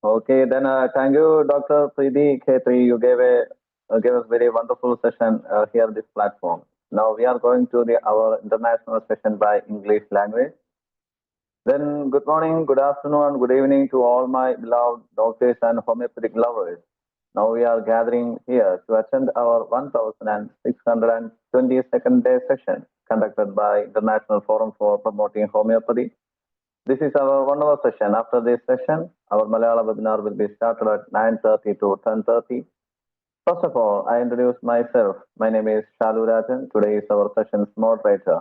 Okay, then thank you, Dr. Preeti Khetri. You gave us very wonderful session here on this platform. Now we are going to our international session by English language. Then good morning, good afternoon, and good evening to all my beloved doctors and homeopathic lovers. Now we are gathering here to attend our 1622nd day session conducted by International Forum for Promoting Homeopathy. This is our 1 hour session. After this session, our Malayalam webinar will be started at 9:30 to 10:30. First of all, I introduce myself. My name is Shalu Rajan. Today is our session's moderator.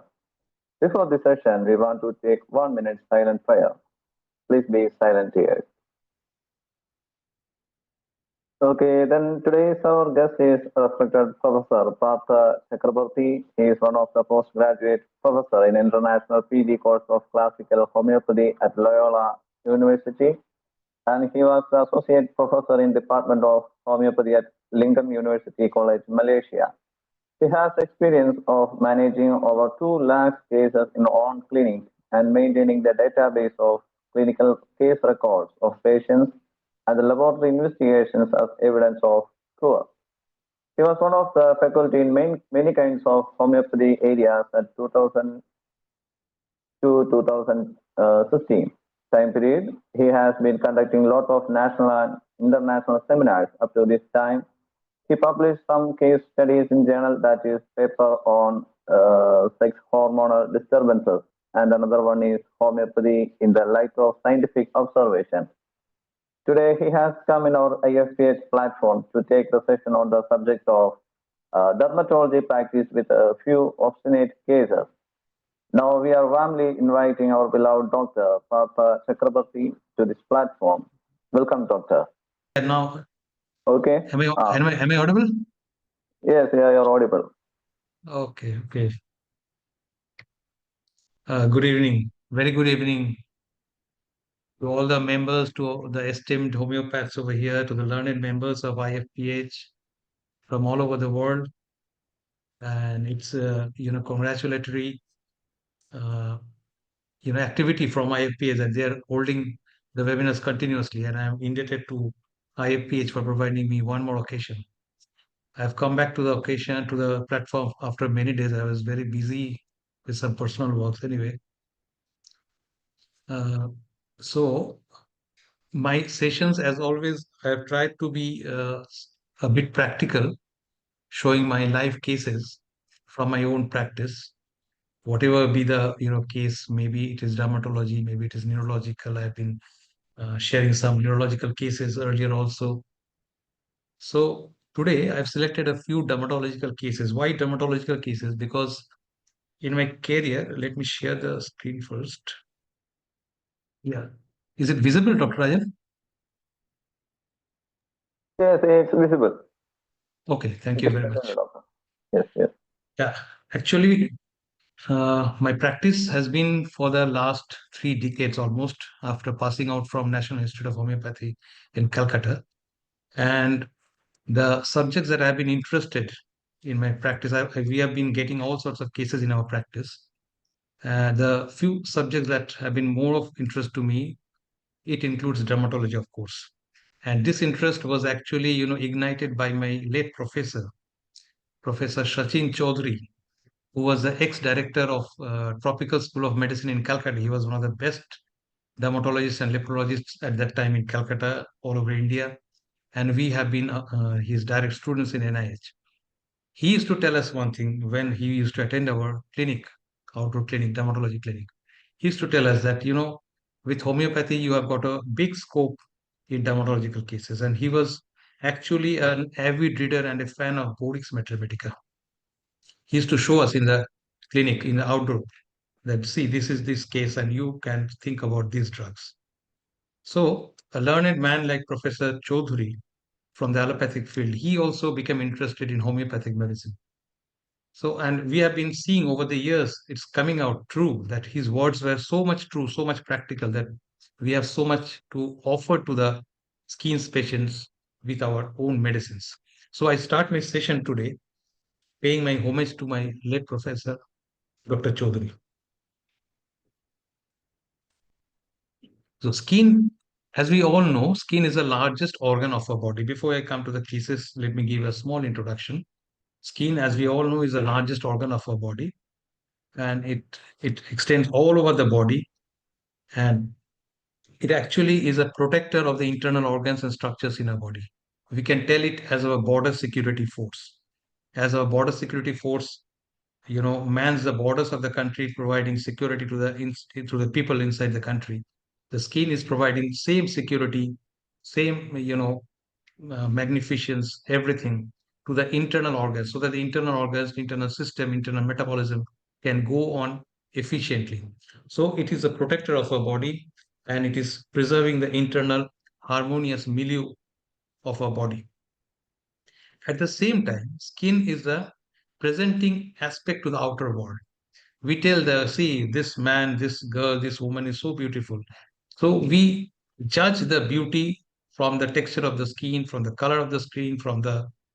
Before the session, we want to take 1 minute silent prayer. Please be silent here. Okay, then today's our guest is respected Professor Partha Chakraborty. He is one of the postgraduate professor in International PG course of Classical Homeopathy at Loyola University, and he was the associate professor in Department of Homeopathy at Lingam University College, Malaysia. He has experience of managing over 2 lakh cases in own clinic and maintaining the database of clinical case records of patients and the laboratory investigations as evidence of cure. He was one of the faculty in many kinds of homeopathy areas at 2000 to 2016 time period. He has been conducting a lot of national and international seminars up to this time. He published some case studies in journal, that is paper on sex hormonal disturbances, and another one is homeopathy in the light of scientific observation. Today, he has come in our IFPH platform to take the session on the subject of dermatology practice with a few obstinate cases. Now, we are warmly inviting our beloved Dr. Partha Chakraborty to this platform. Welcome, Doctor. And now, okay. Am I audible? Yes, yeah, you're audible. Okay. Good evening. Very good evening to all the members, to the esteemed homeopaths over here, to the learned members of IFPH from all over the world. And it's congratulatory activity from IFPH that they are holding the webinars continuously, and I'm indebted to IFPH for providing me one more occasion. I've come back to the occasion, to the platform after many days. I was very busy with some personal works anyway. So my sessions, as always, I have tried to be a bit practical, showing my live cases from my own practice. Whatever be the case, maybe it is dermatology, maybe it is neurological. I've been sharing some neurological cases earlier also. So today I've selected a few dermatological cases. Why dermatological cases? Because in my career, let me share the screen first. Yeah. Is it visible, Dr. Rajan? Yes, it's visible. Okay, thank you very much. Yes. Yeah, actually, my practice has been for the last 3 decades almost after passing out from National Institute of Homeopathy in Calcutta. And the subjects that I've been interested in my practice, we have been getting all sorts of cases in our practice. The few subjects that have been more of interest to me, it includes dermatology, of course. And this interest was actually, ignited by my late professor, Professor Sachin Chaudhary, who was the ex-director of Tropical School of Medicine in Calcutta. He was one of the best dermatologists and leprologists at that time in Calcutta, all over India. And we have been his direct students in NIH. He used to tell us one thing when he used to attend our clinic, outdoor clinic, dermatology clinic. He used to tell us that, with homeopathy, you have got a big scope in dermatological cases. And he was actually an avid reader and a fan of Bodix Mathematica. He used to show us in the clinic, in the outdoor, that see, this is this case, and you can think about these drugs. So, a learned man like Professor Chaudhary from the allopathic field, he also became interested in homeopathic medicine. So, and we have been seeing over the years, it's coming out true that his words were so much true, so much practical, that we have so much to offer to the skin patients with our own medicines. So, I start my session today paying my homage to my late professor, Dr. Chaudhary. So, skin As we all know, skin is the largest organ of our body. Before I come to the cases, let me give a small introduction. Skin, as we all know, is the largest organ of our body, and it extends all over the body, and it actually is a protector of the internal organs and structures in our body. We can tell it as our border security force. As our border security force, mans the borders of the country, providing security to the people inside the country. The skin is providing same security, same magnificence, everything to the internal organs, so that the internal organs, internal system, internal metabolism can go on efficiently. So it is a protector of our body, and it is preserving the internal harmonious milieu of our body. At the same time, skin is a presenting aspect to the outer world. We tell see, this man, this girl, this woman is so beautiful. So we judge the beauty from the texture of the skin, from the color of the skin, from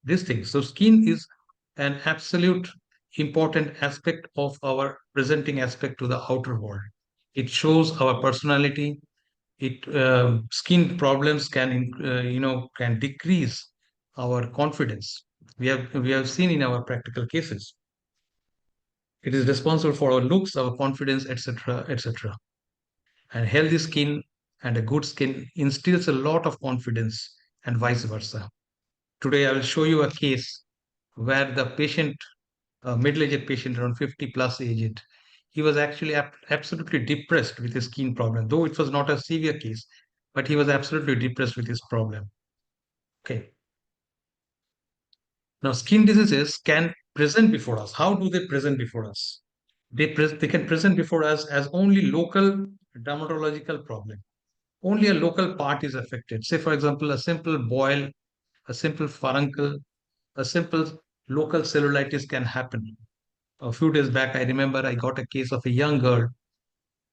this thing. So skin is an absolute important aspect of our presenting aspect to the outer world. It shows our personality. It Skin problems can decrease our confidence. We have seen in our practical cases. It is responsible for our looks, our confidence, etc., etc. And healthy skin and a good skin instills a lot of confidence, and vice versa. Today, I will show you a case where the patient, a middle-aged patient around 50 plus aged, he was actually absolutely depressed with his skin problem, though it was not a severe case, but he was absolutely depressed with his problem. Okay. Now, skin diseases can present before us. How do they present before us? They can present before us as only local dermatological problem. Only a local part is affected. Say, for example, a simple boil, a simple furuncle, a simple local cellulitis can happen. A few days back, I remember I got a case of a young girl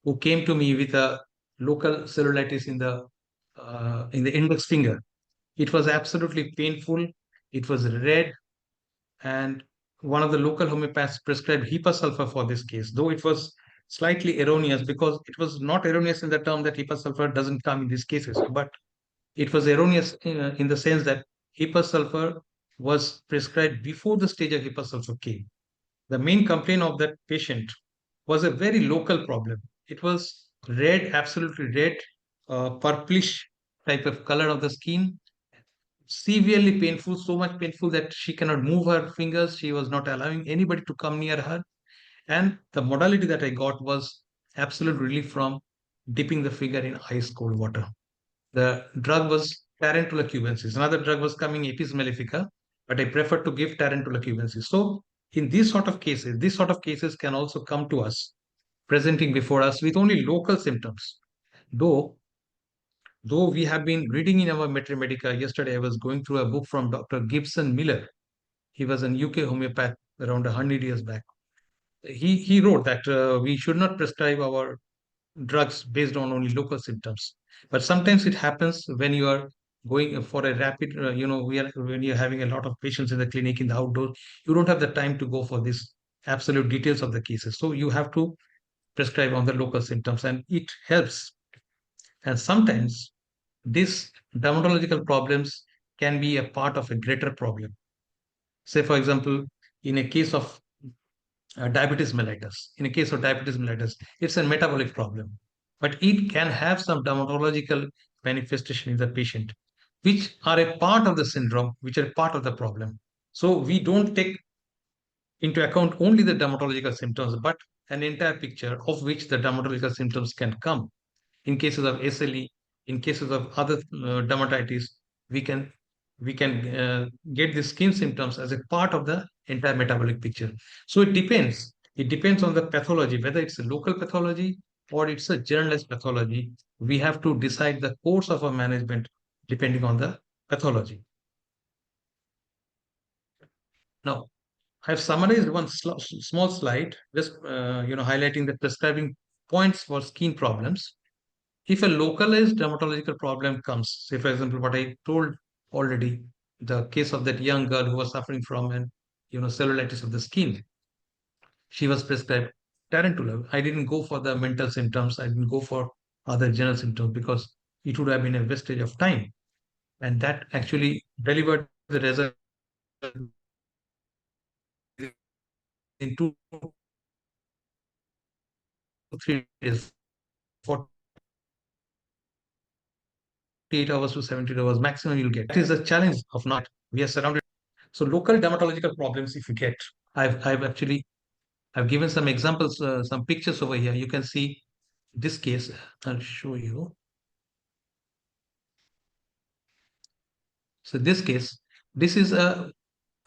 who came to me with a local cellulitis in the index finger. It was absolutely painful. It was red, and one of the local homeopaths prescribed hepasulfur for this case, though it was slightly erroneous, because it was not erroneous in the term that hepasulfur doesn't come in these cases, but it was erroneous in the sense that hepasulfur was prescribed before the stage of hepasulfur came. The main complaint of that patient was a very local problem. It was red, absolutely red, purplish type of color of the skin, severely painful, so much painful that she cannot move her fingers. She was not allowing anybody to come near her. And the modality that I got was absolute relief from dipping the finger in ice cold water. The drug was Tarantula cubensis. Another drug was coming, Apis mellifica, but I prefer to give Tarantula cubensis. So in these sort of cases can also come to us, presenting before us with only local symptoms. Though we have been reading in our Metromedica, yesterday I was going through a book from Dr. Gibson Miller. He was an UK homeopath around 100 years back. He wrote that we should not prescribe our drugs based on only local symptoms. But sometimes it happens when you are going for a rapid, when you're having a lot of patients in the clinic, in the outdoor, you don't have the time to go for this absolute details of the cases. So you have to prescribe on the local symptoms, and it helps. And sometimes these dermatological problems can be a part of a greater problem. Say, for example, in a case of diabetes mellitus. In a case of diabetes mellitus, it's a metabolic problem, but it can have some dermatological manifestation in the patient, which are a part of the syndrome, which are part of the problem. So we don't take into account only the dermatological symptoms, but an entire picture of which the dermatological symptoms can come. In cases of SLE, in cases of other dermatitis, we can get the skin symptoms as a part of the entire metabolic picture. So it depends. It depends on the pathology, whether it's a local pathology or it's a generalized pathology. We have to decide the course of our management depending on the pathology. Now, I've summarized one small slide, just highlighting the prescribing points for skin problems. If a localized dermatological problem comes, say for example, what I told already, the case of that young girl who was suffering from an cellulitis of the skin, she was prescribed Tarantula. I didn't go for the mental symptoms. I didn't go for other general symptoms because it would have been a wastage of time. And that actually delivered the result in 2 to 3 days, 48 hours to 72 hours maximum you'll get. That is the challenge of not. We are surrounded. So local dermatological problems, if you get, I've given some examples, some pictures over here. You can see this case. I'll show you. So this case, this is a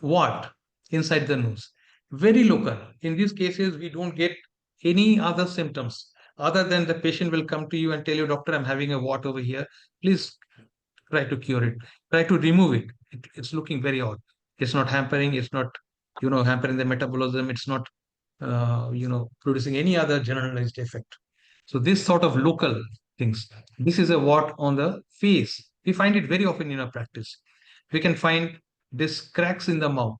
wart inside the nose, very local. In these cases, we don't get any other symptoms other than the patient will come to you and tell you, doctor, I'm having a wart over here. Please try to cure it, try to remove it. It's looking very odd. It's not hampering, it's not, hampering the metabolism. It's not, producing any other generalized effect. So this sort of local things, this is a wart on the face. We find it very often in our practice. We can find this cracks in the mouth.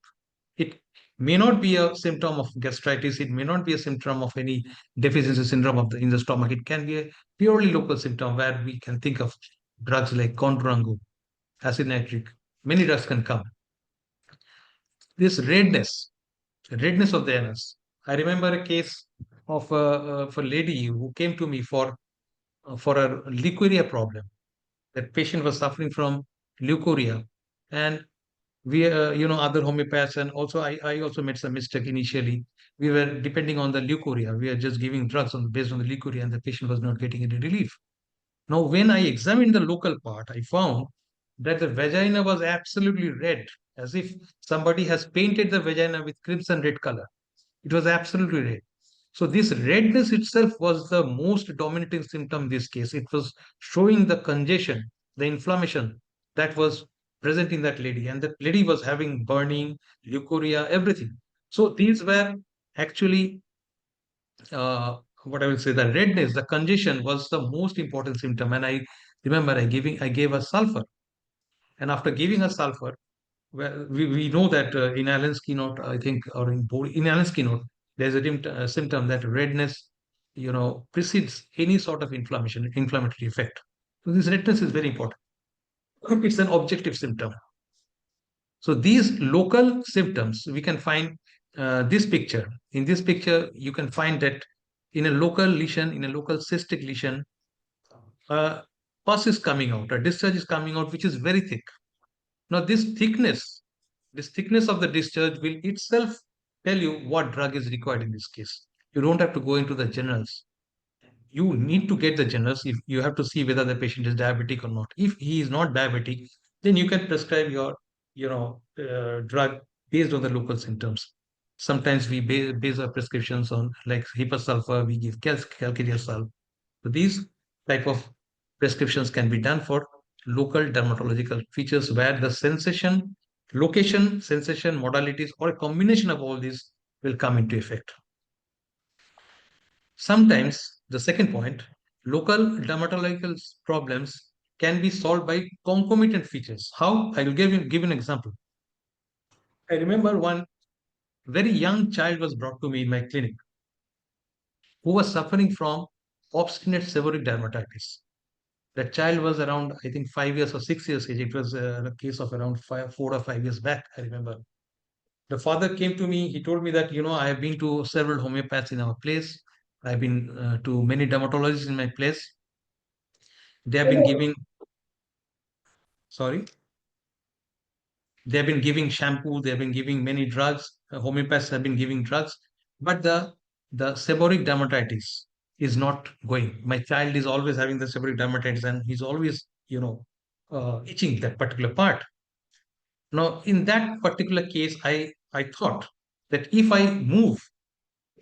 It may not be a symptom of gastritis. It may not be a symptom of any deficiency syndrome in the stomach. It can be a purely local symptom where we can think of drugs like Condurango, acid nitric. Many drugs can come. This redness of the anus. I remember a case of a lady who came to me for a leukorrhea problem. That patient was suffering from leukorrhea, and we, other homeopaths, and also I also made some mistake initially. We were depending on the leukorrhea. We are just giving drugs based on the leukorrhea, and the patient was not getting any relief. Now, when I examined the local part, I found that the vagina was absolutely red, as if somebody has painted the vagina with crimson red color. It was absolutely red. So this redness itself was the most dominating symptom in this case. It was showing the congestion, the inflammation that was present in that lady. And that lady was having burning, leukorrhea, everything. So these were actually, what I will say, the redness, the congestion was the most important symptom. And I remember I gave her sulfur. And after giving her sulfur, well, we know that in Allen's keynote, I think, or in Allen's keynote, there's a symptom that redness, precedes any sort of inflammatory effect. So this redness is very important. It's an objective symptom. So these local symptoms, we can find this picture. In this picture, you can find that in a local lesion, in a local cystic lesion, pus is coming out, a discharge is coming out, which is very thick. Now, this thickness of the discharge will itself tell you what drug is required in this case. You don't have to go into the generals. You need to get the generals if you have to see whether the patient is diabetic or not. If he is not diabetic, then you can prescribe your, drug based on the local symptoms. Sometimes we base our prescriptions on like sulfur, we give calcareous sulfur. So these type of prescriptions can be done for local dermatological features where the sensation, location, sensation, modalities, or a combination of all these will come into effect. Sometimes, the second point, local dermatological problems can be solved by concomitant features. How? I will give an example. I remember one very young child was brought to me in my clinic who was suffering from obstinate seborrheic dermatitis. That child was around, I think, 5 years or 6 years age. It was a case of around 4 or 5 years back, I remember. The father came to me. He told me that, I have been to several homeopaths in our place. I've been to many dermatologists in my place. They have been giving, sorry, they have been giving shampoo. They have been giving many drugs. Homeopaths have been giving drugs. But the seborrheic dermatitis is not going. My child is always having the seborrheic dermatitis and he's always, itching that particular part. Now, in that particular case, I thought that if I move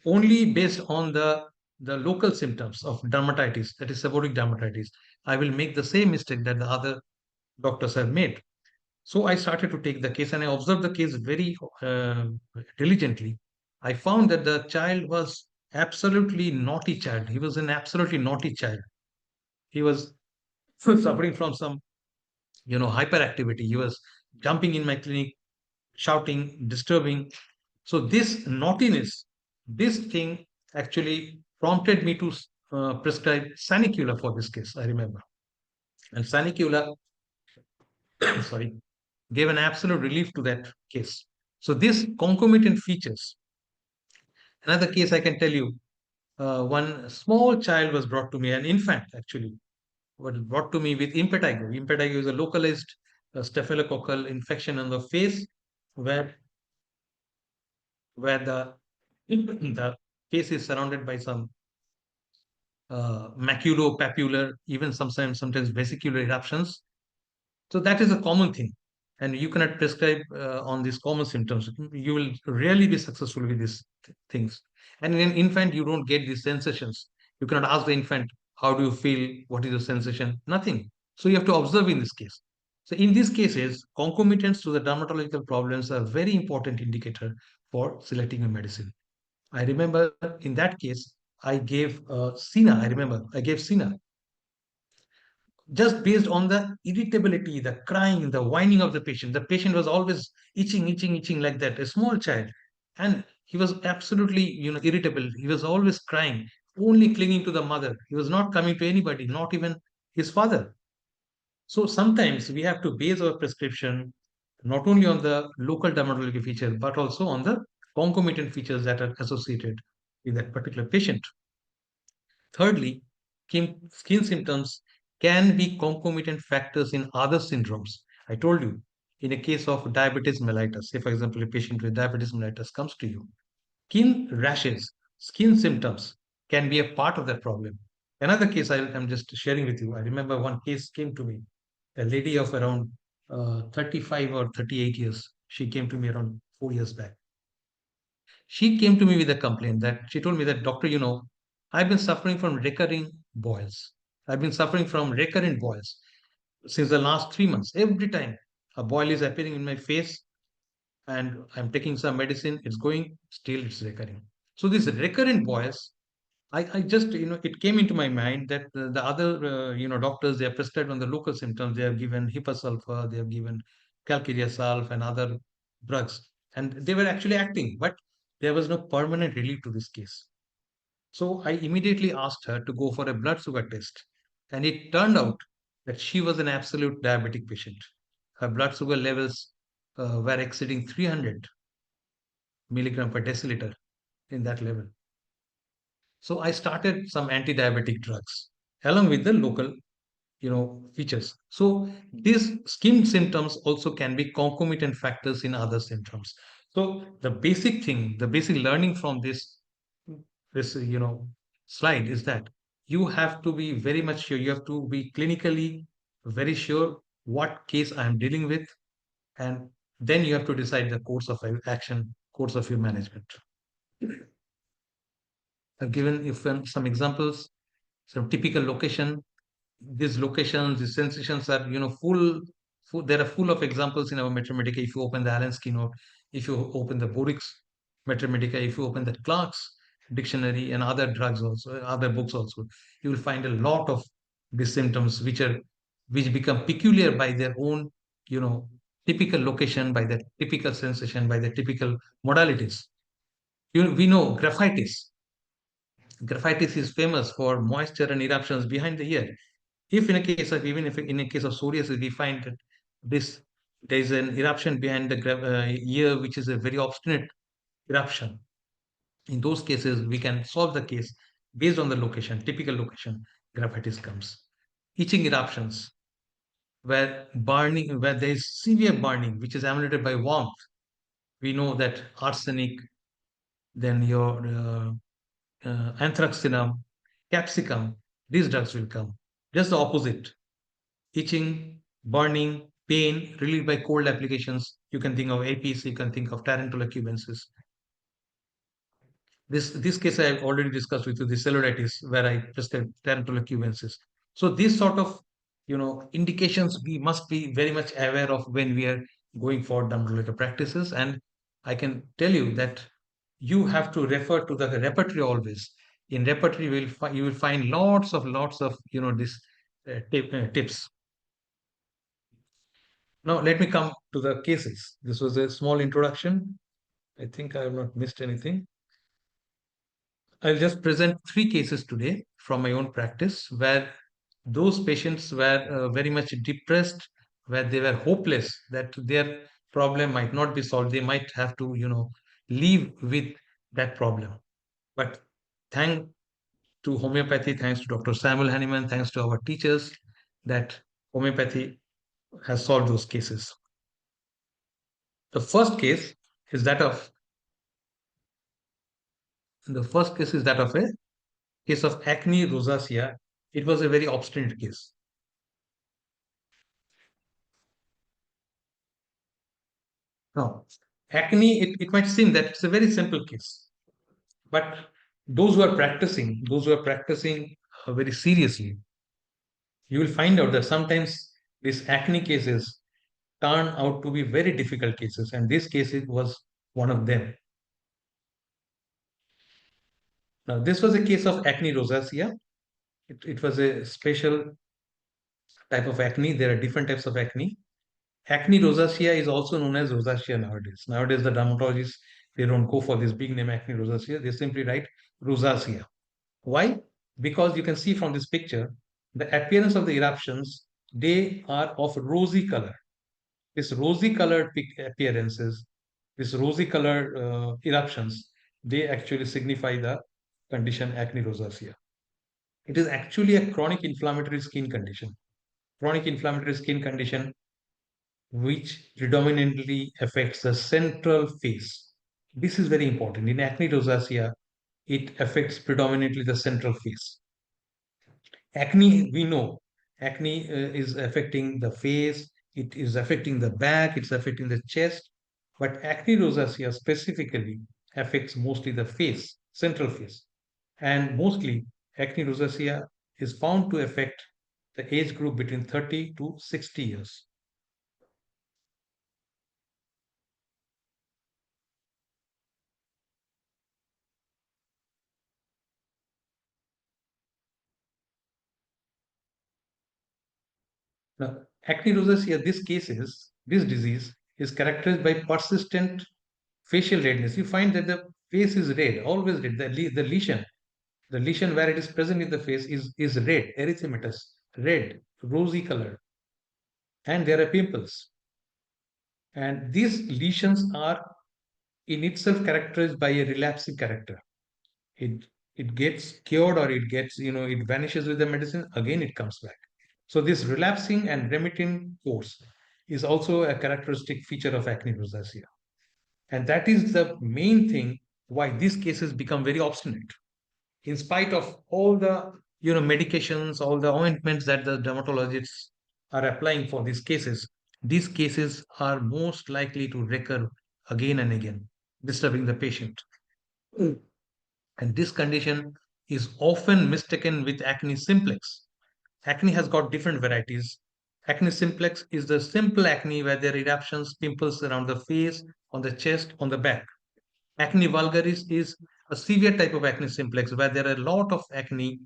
only based on the local symptoms of dermatitis, that is seborrheic dermatitis, I will make the same mistake that the other doctors have made. So I started to take the case and I observed the case very diligently. I found that the child was absolutely naughty child. He was an absolutely naughty child. He was suffering from some, hyperactivity. He was jumping in my clinic, shouting, disturbing. So this naughtiness, this thing actually prompted me to prescribe sanicula for this case, I remember. And sanicula, sorry, gave an absolute relief to that case. So this concomitant features. Another case I can tell you, one small child was brought to me, an infant actually, was brought to me with impetigo. Impetigo is a localized staphylococcal infection on the face where the the face is surrounded by some maculopapular, even sometimes vesicular eruptions. So that is a common thing, and you cannot prescribe on these common symptoms. You will really be successful with these things. And in an infant, you don't get these sensations. You cannot ask the infant, "How do you feel? What is the sensation?" Nothing. So you have to observe in this case. So in these cases, concomitants to the dermatological problems are a very important indicator for selecting a medicine. I remember in that case, I gave Sina. I remember I gave Sina just based on the irritability, the crying, the whining of the patient. The patient was always itching, itching, itching like that, a small child. And he was absolutely, irritable. He was always crying, only clinging to the mother. He was not coming to anybody, not even his father. So sometimes we have to base our prescription not only on the local dermatology feature, but also on the concomitant features that are associated with that particular patient. Thirdly, skin symptoms can be concomitant factors in other syndromes. I told you, in a case of diabetes mellitus, say for example, a patient with diabetes mellitus comes to you, skin rashes, skin symptoms can be a part of that problem. Another case I'm just sharing with you. I remember one case came to me, a lady of around 35 or 38 years. She came to me around 4 years back. She came to me with a complaint that she told me that, "Doctor, I've been suffering from recurring boils. I've been suffering from recurrent boils since the last 3 months. Every time a boil is appearing in my face and I'm taking some medicine, it's going, still it's recurring." So these recurrent boils, I just, it came into my mind that the other, doctors, they are prescribed on the local symptoms. They have given hipasulfa, they have given calcarea sulf and other drugs, and they were actually acting, but there was no permanent relief to this case. So I immediately asked her to go for a blood sugar test, and it turned out that she was an absolute diabetic patient. Her blood sugar levels were exceeding 300 milligram per deciliter in that level. So I started some anti-diabetic drugs along with the local, features. So these skin symptoms also can be concomitant factors in other symptoms. So the basic thing, the basic learning from this slide is that you have to be very much sure. You have to be clinically very sure what case I am dealing with, and then you have to decide the course of action, course of your management. I've given you some examples, some typical location. These locations, these sensations are, there are full of examples in our Metromedica. If you open the Allen's note, if you open the Boric's Metromedica, if you open the Clark's dictionary and other drugs also, other books also, you will find a lot of these symptoms which become peculiar by their own, typical location, by the typical sensation, by the typical modalities. We know graphitis. Graphitis is famous for moisture and eruptions behind the ear. If in a case of even if in a case of psoriasis, we find that this there is an eruption behind the ear, which is a very obstinate eruption. In those cases, we can solve the case based on the location, typical location. Graphitis comes. Itching eruptions, where there is severe burning, which is emanated by warmth. We know that arsenic, then your anthraxinum, capsicum, these drugs will come. Just the opposite. Itching, burning, pain relieved by cold applications. You can think of APC, you can think of tarantula cubensis. This case I have already discussed with you, the cellulitis, where I prescribed tarantula cubensis. So these sort of indications we must be very much aware of when we are going for dermatological practices. And I can tell you that you have to refer to the repertory always. In repertory, you will find lots of this tips. Now, let me come to the cases. This was a small introduction. I think I have not missed anything. I'll just present 3 cases today from my own practice where those patients were very much depressed, where they were hopeless that their problem might not be solved. They might have to, live with that problem. But thank to homeopathy, thanks to Dr. Samuel Hahnemann, thanks to our teachers, that homeopathy has solved those cases. The first case is that of the first case is that of a case of acne rosacea. It was a very obstinate case. Now, acne, it might seem that it's a very simple case, but those who are practicing very seriously, you will find out that sometimes these acne cases turn out to be very difficult cases, and this case was one of them. Now, this was a case of acne rosacea. It was a special type of acne. There are different types of acne. Acne rosacea is also known as rosacea nowadays. Nowadays, the dermatologists, they don't go for this big name acne rosacea. They simply write rosacea. Why? Because you can see from this picture, the appearance of the eruptions, they are of rosy color. This rosy colored appearances, this rosy colored eruptions, they actually signify the condition acne rosacea. It is actually a chronic inflammatory skin condition. Chronic inflammatory skin condition which predominantly affects the central face. This is very important. In acne rosacea, it affects predominantly the central face. Acne, we know, acne is affecting the face, it is affecting the back, it's affecting the chest, but acne rosacea specifically affects mostly the face, central face. And mostly, acne rosacea is found to affect the age group between 30 to 60 years. Now, acne rosacea, this disease is characterized by persistent facial redness. You find that the face is red, always red. The lesion where it is present in the face is red, erythematous, red, rosy color, and there are pimples. And these lesions are in itself characterized by a relapsing character. It it gets cured or it gets, it vanishes with the medicine, again it comes back. So this relapsing and remitting course is also a characteristic feature of acne rosacea. And that is the main thing why these cases become very obstinate. In spite of all the medications, all the ointments that the dermatologists are applying for these cases are most likely to recur again and again, disturbing the patient. And this condition is often mistaken with acne simplex. Acne has got different varieties. Acne simplex is the simple acne where there are eruptions, pimples around the face, on the chest, on the back. Acne vulgaris is a severe type of acne simplex where there are a lot of acne.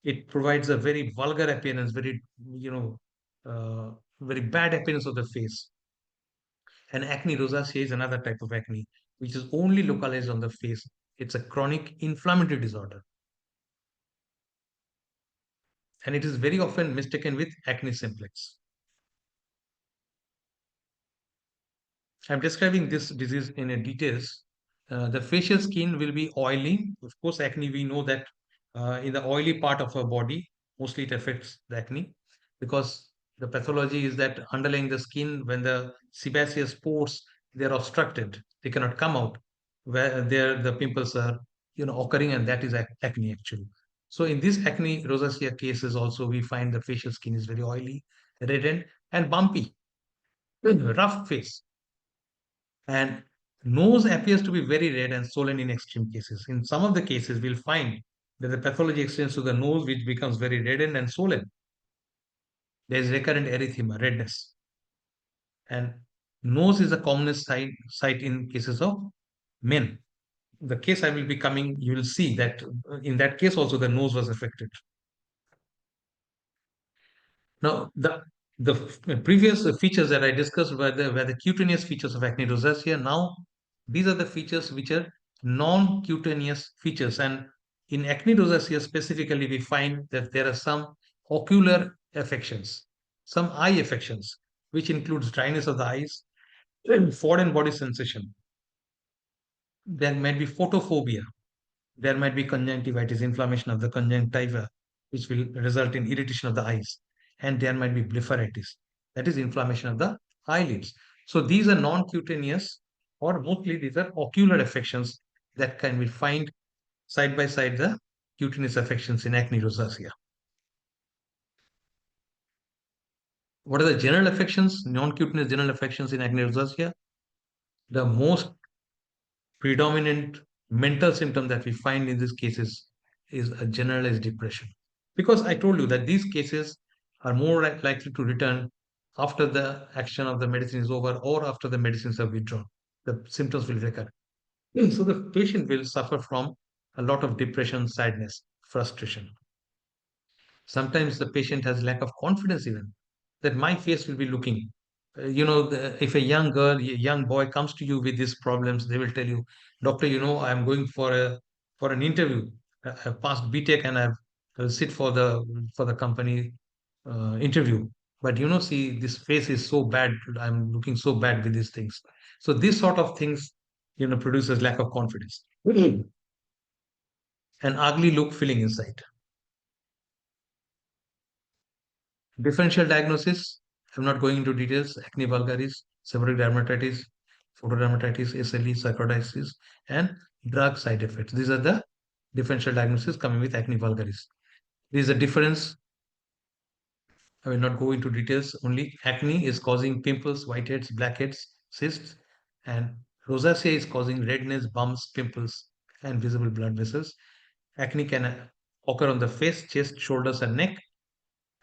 It provides a very vulgar appearance, very bad appearance of the face. And acne rosacea is another type of acne, which is only localized on the face. It's a chronic inflammatory disorder. And it is very often mistaken with acne simplex. I'm describing this disease in a details. The facial skin will be oily. Of course, acne, we know that in the oily part of our body, mostly it affects the acne because the pathology is that underlying the skin, when the sebaceous pores, they're obstructed, they cannot come out, where there the pimples are, occurring, and that is acne actually. So in this acne rosacea cases also, we find the facial skin is very oily, reddened, and bumpy, rough face. And nose appears to be very red and swollen in extreme cases. In some of the cases, we'll find that the pathology extends to the nose, which becomes very reddened and swollen. There is recurrent erythema, redness. And nose is the commonest site in cases of men. The case I will be coming, you will see that in that case also the nose was affected. Now, the previous features that I discussed were the cutaneous features of acne rosacea. Now, these are the features which are non-cutaneous features. And in acne rosacea specifically, we find that there are some ocular affections, some eye affections, which includes dryness of the eyes, foreign body sensation. There might be photophobia. There might be conjunctivitis, inflammation of the conjunctiva, which will result in irritation of the eyes. And there might be blepharitis, that is inflammation of the eyelids. So these are non-cutaneous, or mostly these are ocular affections that can be find side by side the cutaneous affections in acne rosacea. What are the general affections, non-cutaneous general affections in acne rosacea? The most predominant mental symptom that we find in these cases is a generalized depression. Because I told you that these cases are more likely to return after the action of the medicine is over or after the medicines are withdrawn. The symptoms will recur. So the patient will suffer from a lot of depression, sadness, frustration. Sometimes the patient has lack of confidence even that my face will be looking. If a young girl, a young boy comes to you with these problems, they will tell you, doctor, I'm going for an interview. I've passed B.Tech and I'll sit for the company interview. But see, this face is so bad. I'm looking so bad with these things. So this sort of things, produces lack of confidence. An ugly look filling inside. Differential diagnosis, I'm not going into details. Acne vulgaris, seborrheic dermatitis, photodermatitis, SLE, sarcoidosis, and drug side effects. These are the differential diagnosis coming with acne vulgaris. There is a difference. I will not go into details. Only acne is causing pimples, whiteheads, blackheads, cysts, and rosacea is causing redness, bumps, pimples, and visible blood vessels. Acne can occur on the face, chest, shoulders, and neck.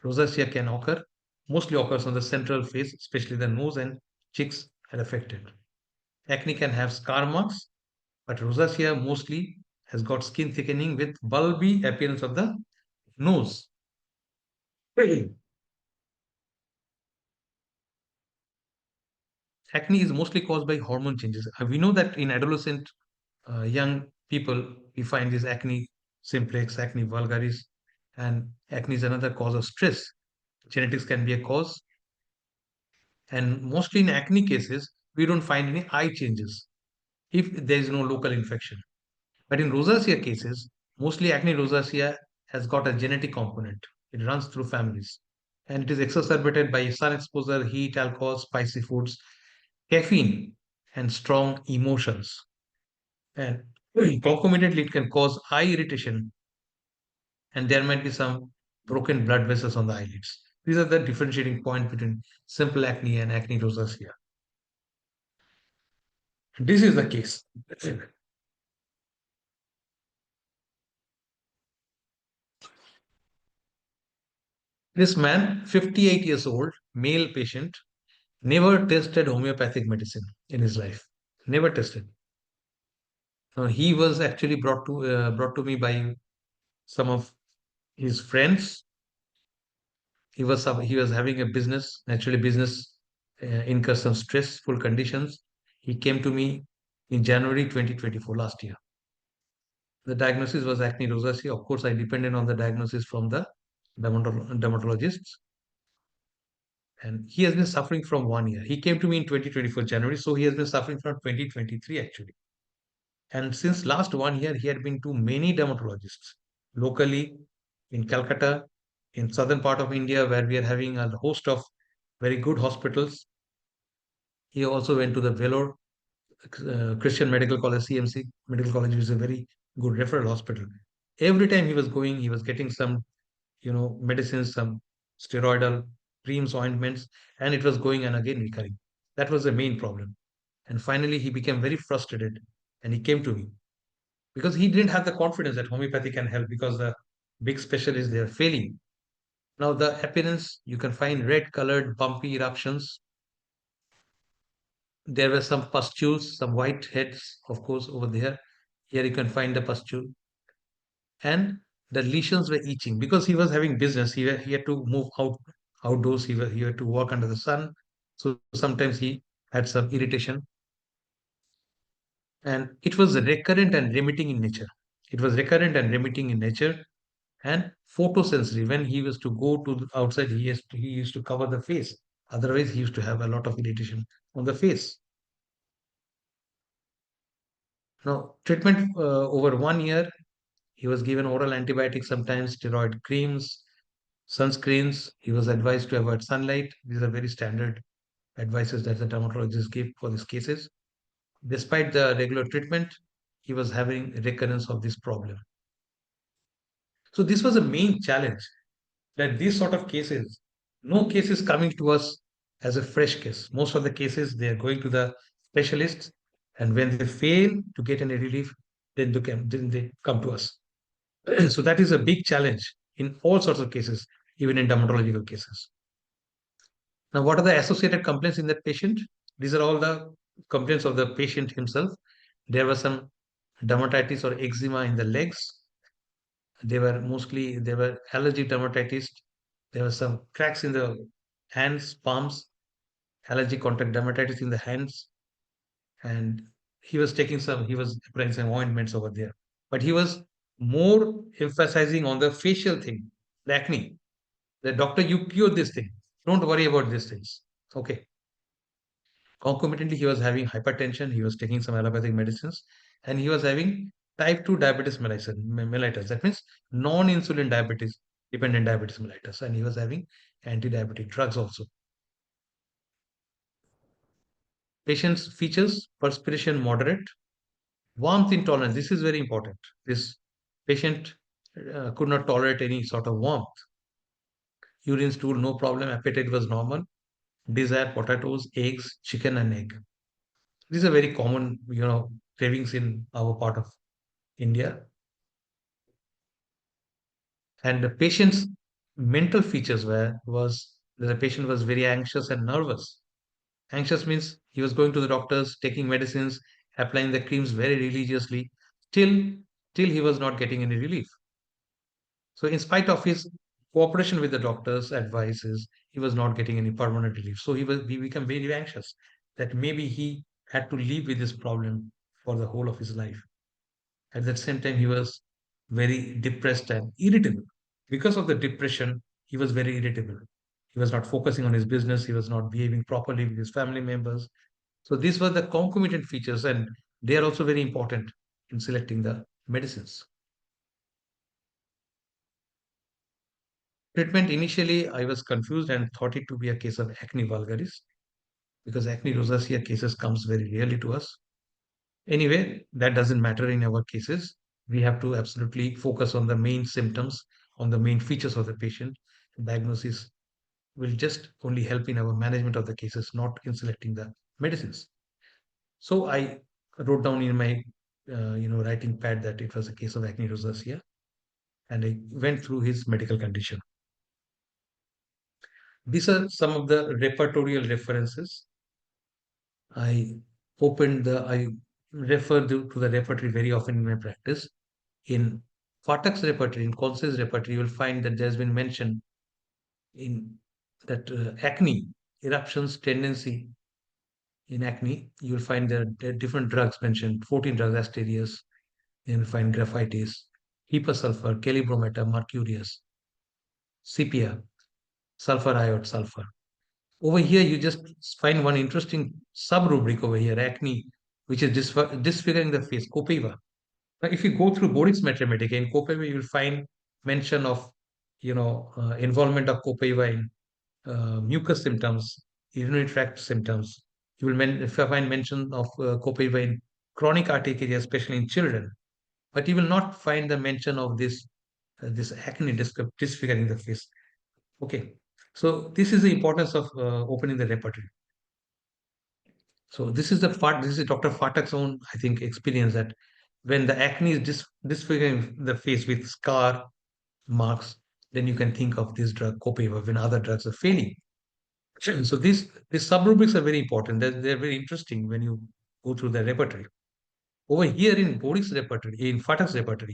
Rosacea can occur, mostly occurs on the central face, especially the nose and cheeks are affected. Acne can have scar marks, but rosacea mostly has got skin thickening with bulby appearance of the nose. Acne is mostly caused by hormone changes. We know that in adolescent young people, we find this acne simplex, acne vulgaris, and acne is another cause of stress. Genetics can be a cause, and mostly in acne cases, we don't find any eye changes if there is no local infection. But in rosacea cases, mostly acne rosacea has got a genetic component. It runs through families. And it is exacerbated by sun exposure, heat, alcohol, spicy foods, caffeine, and strong emotions. And concomitantly, it can cause eye irritation, and there might be some broken blood vessels on the eyelids. These are the differentiating point between simple acne and acne rosacea. This is the case. This man, 58 years old, male patient, never tested homeopathic medicine in his life. Never tested. He was actually brought to me by some of his friends. He was having a business, naturally business incurs some stressful conditions. He came to me in January 2024, last year. The diagnosis was acne rosacea. Of course, I depended on the diagnosis from the dermatologists. And he has been suffering from 1 year. He came to me in 2024 January, so he has been suffering from 2023 actually. And since last 1 year, he had been to many dermatologists locally in Calcutta, in southern part of India, where we are having a host of very good hospitals. He also went to the Vellore Christian Medical College, CMC Medical College, which is a very good referral hospital. Every time he was going, he was getting some, medicines, some steroidal creams, ointments, and it was going and again recurring. That was the main problem. And finally, he became very frustrated and he came to me because he didn't have the confidence that homeopathy can help because the big specialists, they are failing. Now, the appearance, you can find red colored, bumpy eruptions. There were some pustules, some white heads, of course, over there. Here you can find the pustule. And the lesions were itching because he was having business. He had to move outdoors. He had to walk under the sun. So sometimes he had some irritation. And it was recurrent and remitting in nature. It was recurrent and remitting in nature. and photosensitive. When he was to go to outside, he used to cover the face. Otherwise, he used to have a lot of irritation on the face. Now, treatment over 1 year, he was given oral antibiotics, sometimes steroid creams, sunscreens. He was advised to avoid sunlight. These are very standard advices that the dermatologists give for these cases. Despite the regular treatment, he was having recurrence of this problem. So this was a main challenge, that these sort of cases, no case is coming to us as a fresh case. Most of the cases, they are going to the specialists, and when they fail to get any relief, then they come to us. So that is a big challenge in all sorts of cases, even in dermatological cases. Now, what are the associated complaints in that patient? These are all the complaints of the patient himself. There was some dermatitis or eczema in the legs. They were allergic dermatitis. There were some cracks in the hands, palms, allergic contact dermatitis in the hands, and he was applying some ointments over there. But he was more emphasizing on the facial thing, the acne. The doctor, you cure this thing. Don't worry about these things. Okay. Concomitantly, he was having hypertension. He was taking some allopathic medicines, and he was having type 2 diabetes mellitus. That means non-insulin diabetes, dependent diabetes mellitus. And he was having anti-diabetic drugs also. Patient's features: perspiration moderate, warmth intolerance. This is very important. This patient could not tolerate any sort of warmth. Urine stool, no problem. Appetite was normal. Desire potatoes, eggs, chicken, and egg. These are very common, cravings in our part of India. And the patient's mental features was the patient was very anxious and nervous. Anxious means he was going to the doctors, taking medicines, applying the creams very religiously. Still, till he was not getting any relief. So, in spite of his cooperation with the doctor's advices, he was not getting any permanent relief. So he became very anxious that maybe he had to live with this problem for the whole of his life. At the same time, he was very depressed and irritable. Because of the depression, he was very irritable. He was not focusing on his business. He was not behaving properly with his family members. So these were the concomitant features, and they are also very important in selecting the medicines. Treatment: initially, I was confused and thought it to be a case of acne vulgaris, because acne rosacea cases comes very rarely to us. Anyway, that doesn't matter in our cases. We have to absolutely focus on the main symptoms, on the main features of the patient. Diagnosis will just only help in our management of the cases, not in selecting the medicines. So I wrote down in my writing pad that it was a case of acne rosacea, and I went through his medical condition. These are some of the repertorial references. I I refer to the repertory very often in my practice. In Pathak's repertory, in Conce's repertory, you will find that there's been mention in that acne, eruptions tendency in acne. You will find there are different drugs mentioned, 14 drugs: Asterias, then you'll find graphitis, hypersulfur, calibromata, mercurius, sepia, sulfur iode, sulfur. Over here, you just find one interesting sub rubric over here, acne, which is disfiguring the face, copaiba. Now, if you go through Boris Mathematica in copaiba, you will find mention of, involvement of copaiba in mucus symptoms, urinary tract symptoms. If you find mention of copaiba in chronic urticaria, especially in children, but you will not find the mention of this acne disfiguring the face. Okay, so this is the importance of opening the repertoire. So this is this is Dr. Phatak's own, I think, experience, that when the acne is disfiguring the face with scar marks, then you can think of this drug Copaiba when other drugs are failing. So these subrubrics are very important. They're very interesting when you go through the repertoire. Over here in Bodik's repertoire, in Phatak's repertoire,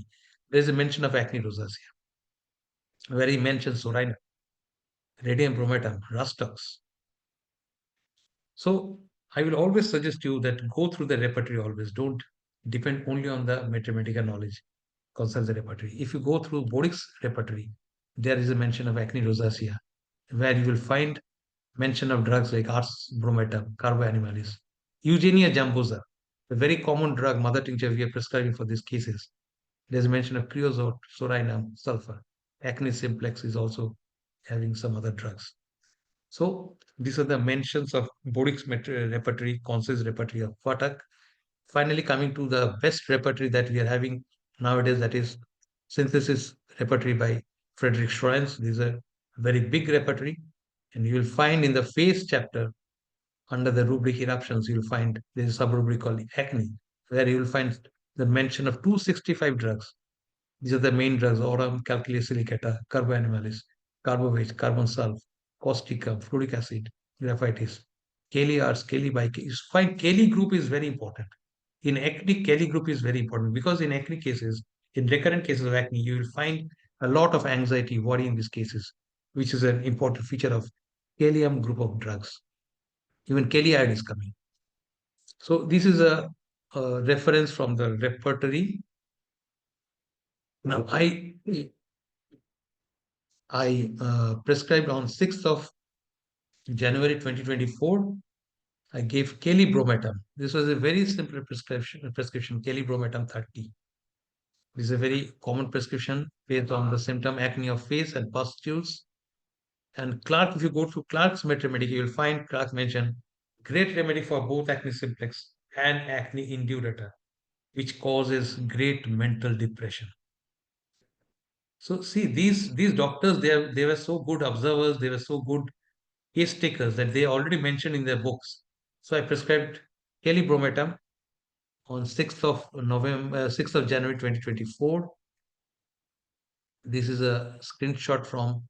there's a mention of acne rosacea, where he mentions Sorina, radium bromatum, Rustux. So I will always suggest you that go through the repertoire always. Don't depend only on the mathematical knowledge. consults the repertory. If you go through Bodik's repertory, there is a mention of acne rosacea, where you will find mention of drugs like ars brometum, carboanimalis, Eugenia jambosa, a very common drug, mother tincture we are prescribing for these cases. There's a mention of creosote, sorinum, sulfur. Acne simplex is also having some other drugs. So these are the mentions of Bodik's repertory, Conce's repertory of Pathak. Finally, coming to the best repertory that we are having nowadays, that is synthesis repertory by Frederick Schroens. These are very big repertory, and you will find in the face chapter under the rubric eruptions, you will find there is a sub-rubric called acne, where you will find the mention of 265 drugs. These are the main drugs: aurum calculosilicata, carboanimalis, carbovate, carbon sulf, causticum, fluoric acid, graphitis, Kali Ars, Kali by. You find Kali group is very important. In acne, Kali group is very important because in acne cases, in recurrent cases of acne, you will find a lot of anxiety, worry in these cases, which is an important feature of Kalium group of drugs. Even Kaliide is coming. So this is a reference from the repertory. Now I prescribed on 6th of January 2024. I gave Kelibrometam. This was a very simple prescription, Kelibrometam 30. This is a very common prescription based on the symptom acne of face and pustules. And Clark, if you go to Clark's Metromedic, you will find Clark mentioned great remedy for both acne simplex and acne indurata, which causes great mental depression. So see, these doctors, they were so good observers, they were so good case takers that they already mentioned in their books. So I prescribed Kelibrometam on 6th of January 2024. This is a screenshot from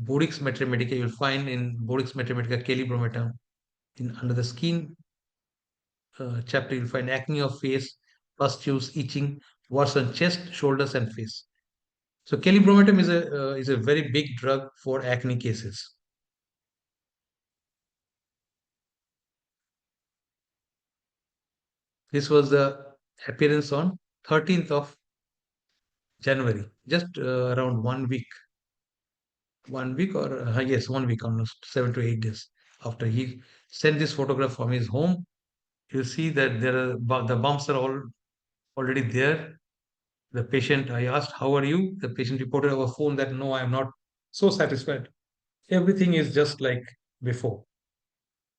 Bodik's Metromedica. You will find in Bodik's Metromedica Kelibrometam under the skin chapter. You will find acne of face, pustules, itching, warts on chest, shoulders, and face. So Kelibrometam is a very big drug for acne cases. This was the appearance on 13th of January, just around 1 week. 1 week or yes, 1 week, almost 7 to 8 days after he sent this photograph from his home. You see that the bumps are all already there. The patient, I asked, "How are you?" The patient reported over phone that no, I am not so satisfied. Everything is just like before.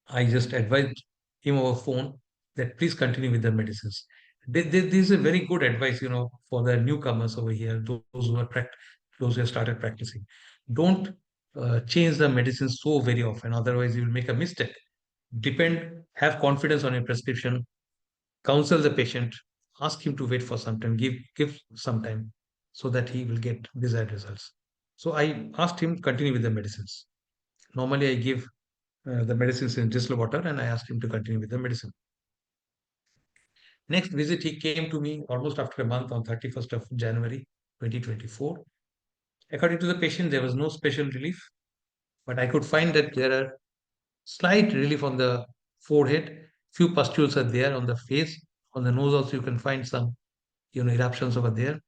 I just advised him over phone that please continue with the medicines. This is a very good advice, for the newcomers over here, those who have started practicing. Don't change the medicine so very often, otherwise you will make a mistake. Have confidence on your prescription, counsel the patient, ask him to wait for some time, give some time so that he will get desired results. So I asked him continue with the medicines. Normally I give the medicines in distilled water, and I asked him to continue with the medicine. Next visit, he came to me almost after a month on 31st of January 2024. According to the patient, there was no special relief, but I could find that there are slight relief on the forehead. Few pustules are there on the face. On the nose also you can find some, eruptions over there.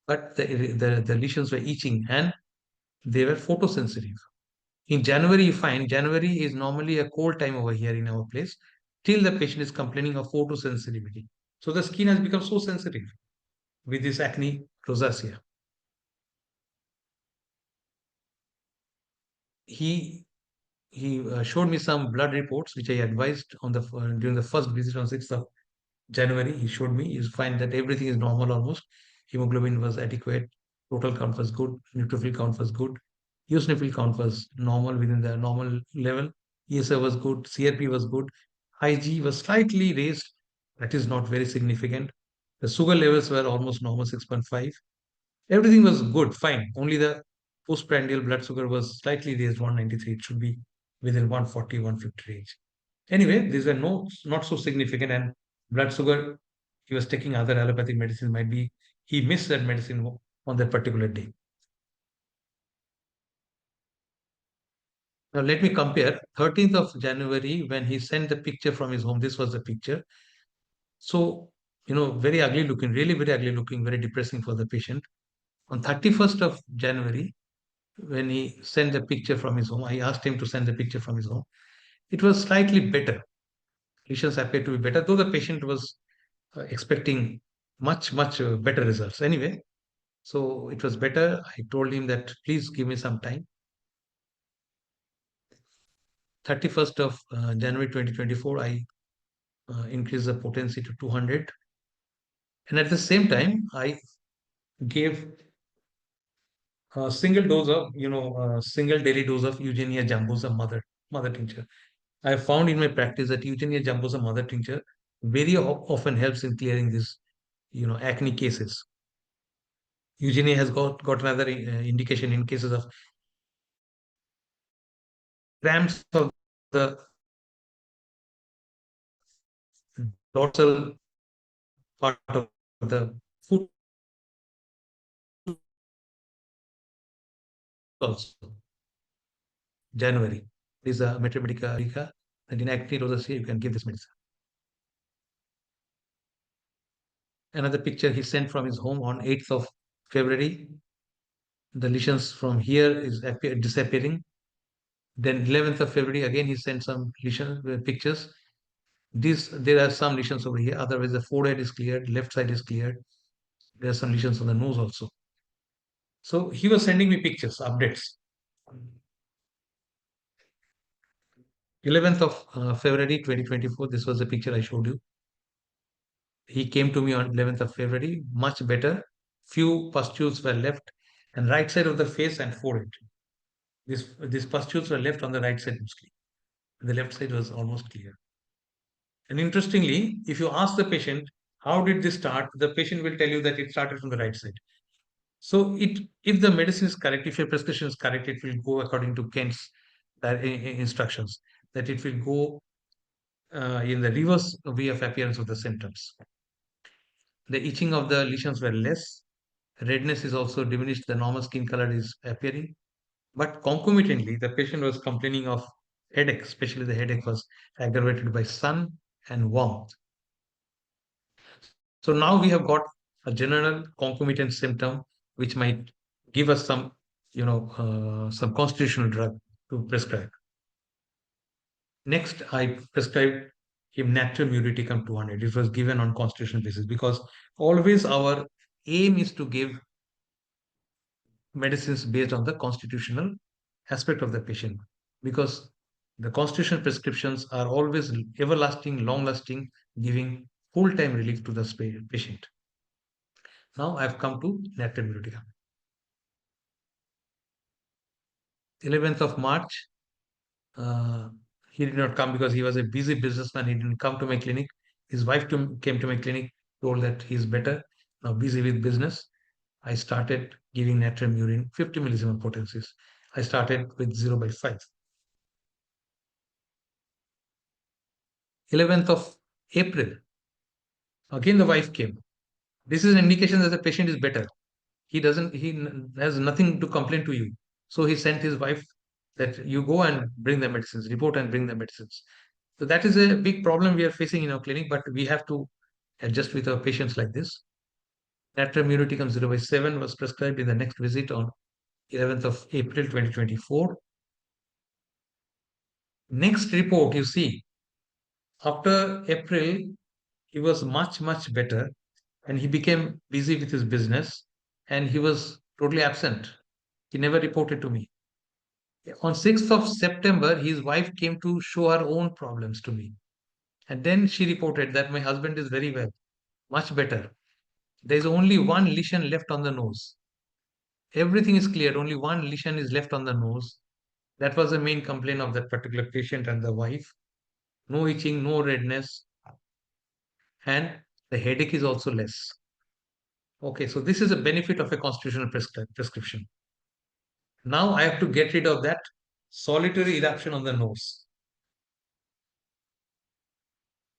But the lesions were itching and they were photosensitive. In January, you find January is normally a cold time over here in our place. Till the patient is complaining of photosensitivity. So the skin has become so sensitive with this acne rosacea. He showed me some blood reports which I advised on the during the first visit on 6th of January. He showed me, you find that everything is normal almost. Hemoglobin was adequate, total count was good, neutrophil count was good, eosinophil count was normal within the normal level, ESA was good, CRP was good, IG was slightly raised, that is not very significant. The sugar levels were almost normal, 6.5. Everything was good, fine. Only the postprandial blood sugar was slightly raised, 193. It should be within 140, 150 range. Anyway, these were not so significant, and blood sugar, he was taking other allopathic medicine, might be he missed that medicine on that particular day. Now let me compare 13th of January when he sent the picture from his home. This was the picture. So very ugly looking, really very ugly looking, very depressing for the patient. On 31st of January, when he sent the picture from his home, I asked him to send the picture from his home. It was slightly better. Lesions appeared to be better, though the patient was expecting much, much better results. Anyway, so it was better. I told him that please give me some time. 31st of January 2024, I increased the potency to 200. And at the same time, I gave a single dose of, single daily dose of Eugenia jambosa mother tincture. I have found in my practice that Eugenia jambosa mother tincture very often helps in clearing these, acne cases. Eugenia has got another indication in cases of cramps of the dorsal part of the foot also. January is a metromedica, and in acne rosacea you can give this medicine. Another picture he sent from his home on 8th of February. The lesions from here is disappearing. Then 11th of February, again he sent some lesion pictures. There are some lesions over here. Otherwise, the forehead is cleared, left side is cleared. There are some lesions on the nose also. So he was sending me pictures, updates. 11th of February 2024, this was the picture I showed you. He came to me on 11th of February, much better. Few pustules were left, and right side of the face and forehead. These pustules were left on the right side mostly. The left side was almost clear. And interestingly, if you ask the patient, how did this start? The patient will tell you that it started from the right side. So if the medicine is correct, if your prescription is correct, it will go according to Kent's instructions, that it will go in the reverse way of appearance of the symptoms. The itching of the lesions were less. Redness is also diminished. The normal skin color is appearing. But concomitantly, the patient was complaining of headache, especially the headache was aggravated by sun and warmth. So now we have got a general concomitant symptom which might give us some, some constitutional drug to prescribe. Next, I prescribed him natrium ureticum 200. It was given on constitutional basis because always our aim is to give medicines based on the constitutional aspect of the patient, because the constitutional prescriptions are always everlasting, long lasting, giving full time relief to the patient. Now I have come to natrium ureticum. 11th of March, he did not come because he was a busy businessman. He didn't come to my clinic. His wife came to my clinic, told that he's better, now busy with business. I started giving natrium urine 50 millisiemen potencies. I started with 0/5. 11th of April, again the wife came. This is an indication that the patient is better. He has nothing to complain to you. So he sent his wife that you go and bring the medicines, report and bring the medicines. So that is a big problem we are facing in our clinic, but we have to adjust with our patients like this. Natrium ureticum 0/7 was prescribed in the next visit on 11th of April 2024. Next report, you see, after April, he was much, much better and he became busy with his business and he was totally absent. He never reported to me. On 6th of September, his wife came to show her own problems to me. And then she reported that my husband is very well, much better. There is only one lesion left on the nose. Everything is cleared, only one lesion is left on the nose. That was the main complaint of that particular patient and the wife. No itching, no redness, and the headache is also less. Okay, so this is a benefit of a constitutional prescription. Now I have to get rid of that solitary eruption on the nose.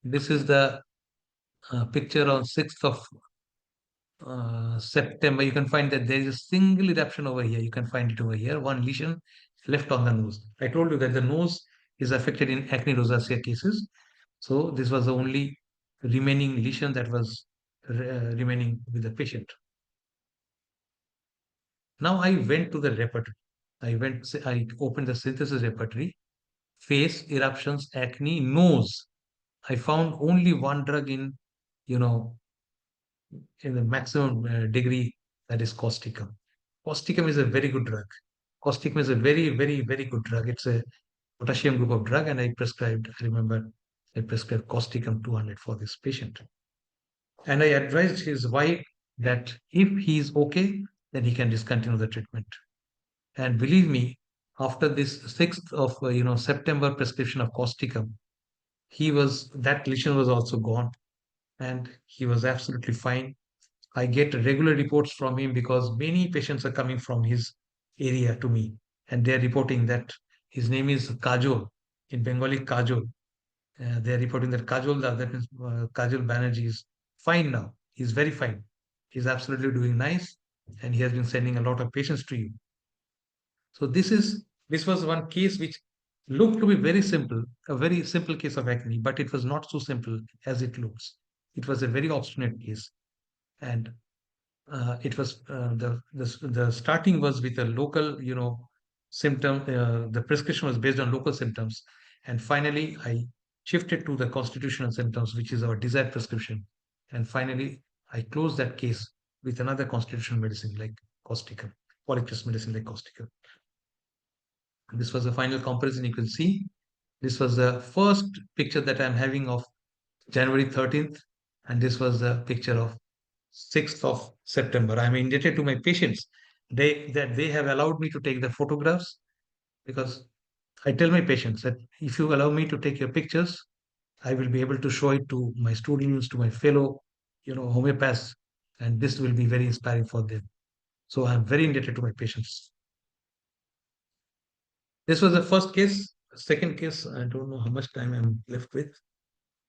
This is the picture on 6th of September. You can find that there is a single eruption over here. You can find it over here, one lesion left on the nose. I told you that the nose is affected in acne rosacea cases. So this was the only remaining lesion that was remaining with the patient. Now I went to the repertory. I opened the synthesis repertory. Face, eruptions, acne, nose. I found only one drug you know, in the maximum degree, that is causticum. Causticum is a very good drug. Causticum is a very, very, very good drug. It's a potassium group of drug, and I remember I prescribed causticum 200 for this patient. And I advised his wife that if he is okay, then he can discontinue the treatment. And believe me, after this 6th of September prescription of causticum, that lesion was also gone, and he was absolutely fine. I get regular reports from him because many patients are coming from his area to me, and they are reporting that his name is Kajol, in Bengali Kajol. They are reporting that that means Kajol Banerjee is fine now. He's very fine. He's absolutely doing nice, and he has been sending a lot of patients to you. So this was one case which looked to be very simple, a very simple case of acne, but it was not so simple as it looks. It was a very obstinate case, and it was the starting was with a local symptom. The prescription was based on local symptoms, and finally I shifted to the constitutional symptoms, which is our desired prescription. And finally I closed that case with another constitutional medicine like causticum, polychrus medicine like causticum. This was the final comparison. You can see this was the first picture that I'm having of January 13th, and this was the picture of 6th of September. I'm indebted to my patients that they have allowed me to take the photographs, because I tell my patients that if you allow me to take your pictures, I will be able to show it to my students, to my fellow, homeopaths, and this will be very inspiring for them. So I'm very indebted to my patients. This was the first case. Second case, I don't know how much time I'm left with.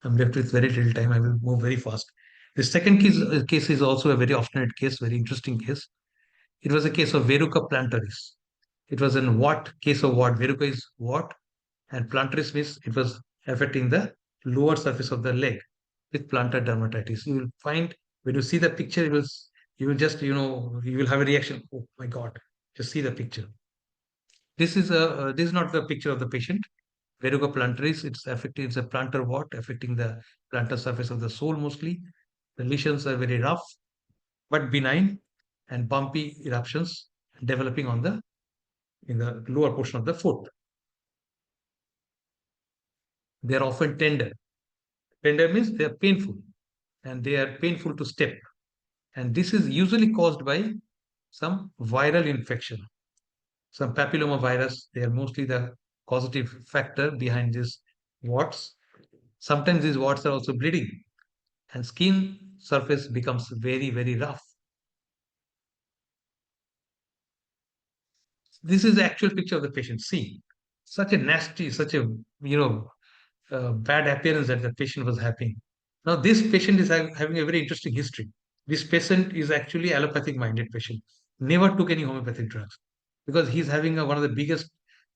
I'm left with very little time. I will move very fast. The second case is also a very obstinate case, very interesting case. It was a case of verruca plantaris. It was in wart, case of wart. Verruca is wart, and plantaris means it was affecting the lower surface of the leg with plantar dermatitis. You will find when you see the picture, you will just you will have a reaction. Oh my God! Just see the picture. This is not the picture of the patient. Verruca plantaris, it's a plantar wart affecting the plantar surface of the sole mostly. The lesions are very rough but benign, and bumpy eruptions developing in the lower portion of the foot. They are often tender. Tender means they are painful, and they are painful to step. And this is usually caused by some viral infection, some papilloma virus. They are mostly the causative factor behind these warts. Sometimes these warts are also bleeding, and skin surface becomes very, very rough. This is the actual picture of the patient. See, such a nasty, such a bad appearance that the patient was having. Now, this patient is having a very interesting history. This patient is actually allopathic minded patient, never took any homeopathic drugs, because he's having one of the biggest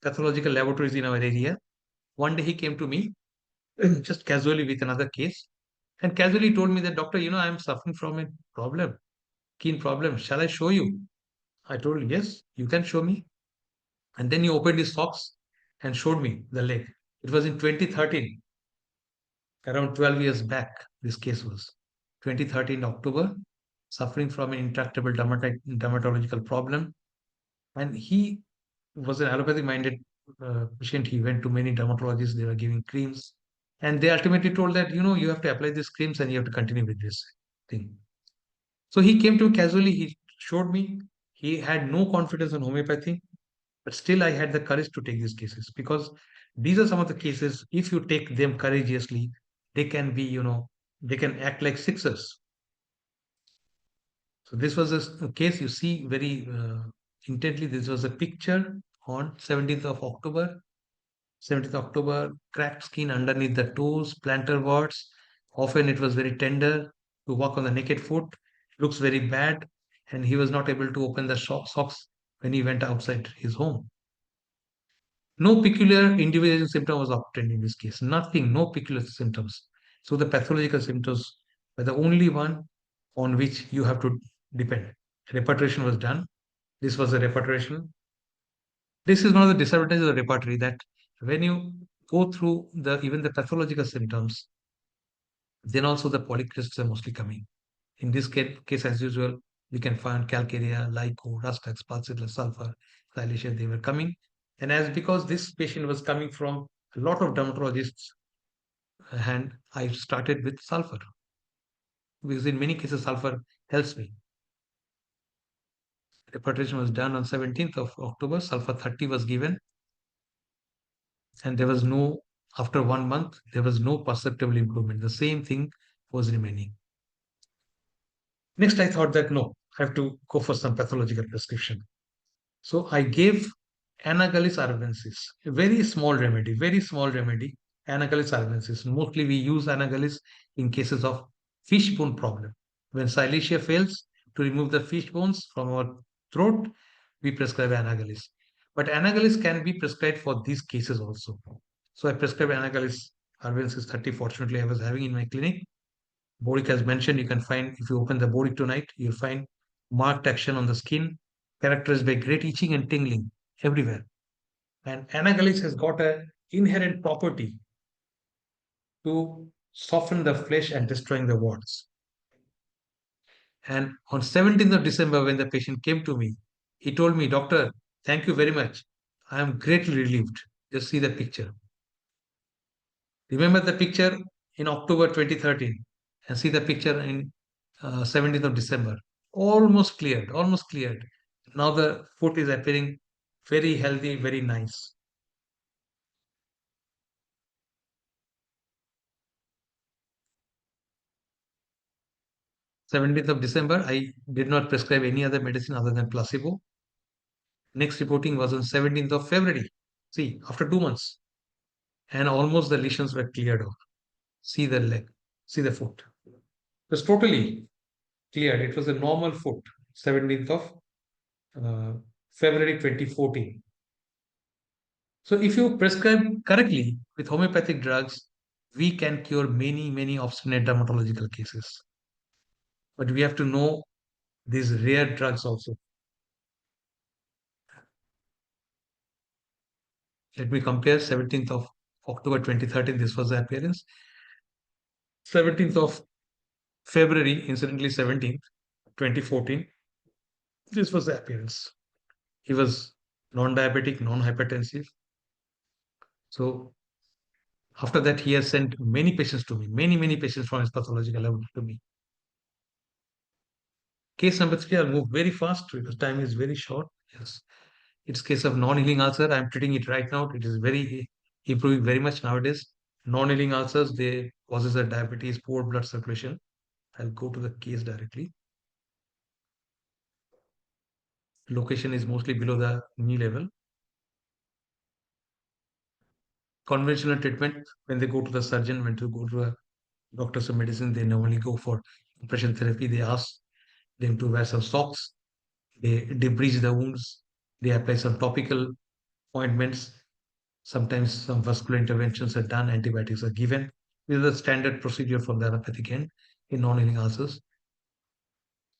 pathological laboratories in our area. One day he came to me just casually with another case, and casually told me that, doctor, I'm suffering from a problem, keen problem. Shall I show you? I told him, yes, you can show me. And then he opened his socks and showed me the leg. It was in 2013, around 12 years back. This case was 2013 October, suffering from an intractable dermatological problem. And he was an allopathic minded patient. He went to many dermatologists, they were giving creams. And they ultimately told that, you have to apply these creams and you have to continue with this thing. So he came to me casually, he showed me. He had no confidence in homeopathy. But still, I had the courage to take these cases, because these are some of the cases, if you take them courageously, they can be, they can act like success. So this was a case you see very intently. This was a picture on 17th of October. 17th October, cracked skin underneath the toes, plantar warts. Often it was very tender to walk on the naked foot. Looks very bad. And he was not able to open the socks when he went outside his home. No peculiar individual symptom was obtained in this case. Nothing, no peculiar symptoms. So the pathological symptoms were the only one on which you have to depend. Repatriation was done. This was a repatriation. This is one of the disadvantages of repertory, that when you go through even the pathological symptoms, then also the polycrysts are mostly coming. In this case, as usual, we can find calcarea, lico, rustex, pulsatile, sulfur, silicea, they were coming. And as because this patient was coming from a lot of dermatologists, and I started with sulfur, because in many cases, sulfur helps me. Repatriation was done on 17th of October, sulfur 30 was given, and there was no, after 1 month, there was no perceptible improvement. The same thing was remaining. Next, I thought that no, I have to go for some pathological prescription. So I gave Anagalis arvensis, a very small remedy, Anagalis arvensis. Mostly we use Anagalis in cases of fishbone problem. When silicea fails to remove the fish bones from our throat, we prescribe Anagalis. But Anagalis can be prescribed for these cases also. So I prescribed Anagalis arvensis 30. Fortunately, I was having in my clinic. Boric, as mentioned, you can find, if you open the Boric tonight, you'll find marked action on the skin, characterized by great itching and tingling everywhere. And Anagalis has got an inherent property to soften the flesh and destroying the warts. And on 17th of December, when the patient came to me, he told me, "Doctor, thank you very much. I am greatly relieved." Just see the picture. Remember the picture in October 2013, and see the picture in 17th of December. Almost cleared, almost cleared. Now the foot is appearing very healthy, very nice. 17th of December, I did not prescribe any other medicine other than placebo. Next reporting was on 17th of February. See, after 2 months. And almost the lesions were cleared off. See the leg, see the foot. It was totally cleared. It was a normal foot, 17th of February 2014. So if you prescribe correctly with homeopathic drugs, we can cure many, many obstinate dermatological cases. But we have to know these rare drugs also. Let me compare 17th of October 2013, this was the appearance. 17th of February, incidentally 17th, 2014, this was the appearance. He was non-diabetic, non-hypertensive. So after that, he has sent many patients to me, many patients from his pathological lab to me. Case number 3, I'll move very fast because time is very short. Yes. It's case of non-healing ulcer. I'm treating it right now. It is very improving very much nowadays. Non-healing ulcers, they causes a diabetes, poor blood circulation. I'll go to the case directly. Location is mostly below the knee level. Conventional treatment, when they go to the surgeon, when to go to a doctors of medicine, they normally go for impression therapy. They ask them to wear some socks. They debridge the wounds. They apply some topical ointments. Sometimes some vascular interventions are done. Antibiotics are given. This is the standard procedure from the allopathic end in non-healing ulcers.